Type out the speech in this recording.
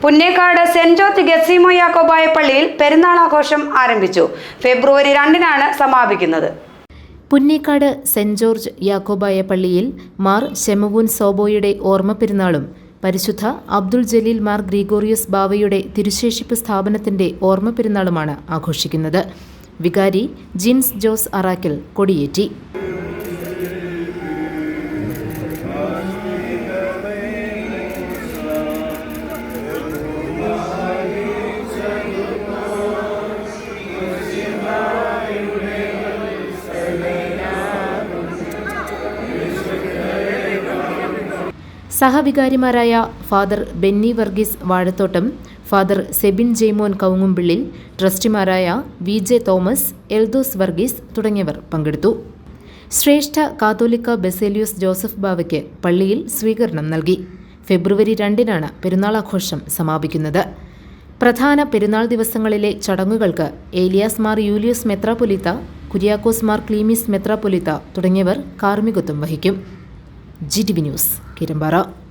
Punnekkad saint George ഗെസ്സിമോ Yakobaya പള്ളിയിൽ പെരുന്നാൾ ആഘോഷം ആരംഭിച്ചു. ഫെബ്രുവരി 2-നാണ് സമാപിക്കുന്നത്. പുന്നേക്കാട് സെന്റ് ജോർജ് യാക്കോബായ പള്ളിയിൽ മാർ ശെമവൂൻ സോബോയുടെ ഓർമ്മ പെരുന്നാളും പരിശുദ്ധ അബ്ദുൾ ജലീൽ മാർ ഗ്രിഗോറിയസ് ബാവയുടെ തിരുശേഷിപ്പ് സ്ഥാപനത്തിന്റെ ഓർമ്മ പെരുന്നാളുമാണ് ആഘോഷിക്കുന്നത്. വികാരി ജിൻസ് ജോസ് അറാക്കൽ കൊടിയേറ്റി. സഹവികാരിമാരായ ഫാദർ ബെന്നി വർഗീസ് വാഴത്തോട്ടം, ഫാദർ സെബിൻ ജെയ്മോൻ കവുങ്ങുംപിള്ളിൽ, ട്രസ്റ്റിമാരായ വി ജെ തോമസ്, എൽദോസ് വർഗീസ് തുടങ്ങിയവർ പങ്കെടുത്തു. ശ്രേഷ്ഠ കാത്തോലിക്ക ബസേലിയോസ് ജോസഫ് ബാവയ്ക്ക് പള്ളിയിൽ സ്വീകരണം നൽകി. ഫെബ്രുവരി 2-നാണ് പെരുന്നാളാഘോഷം സമാപിക്കുന്നത്. പ്രധാന പെരുന്നാൾ ദിവസങ്ങളിലെ ചടങ്ങുകൾക്ക് ഏലിയാസ് മാർ യൂലിയോസ് മെത്രാപ്പൊലീത്ത, കുര്യാക്കോസ് മാർ ക്ലീമീസ് മെത്രാപ്പൊലീത്ത തുടങ്ങിയവർ കാർമ്മികത്വം വഹിക്കും. GTV news, Kirampara.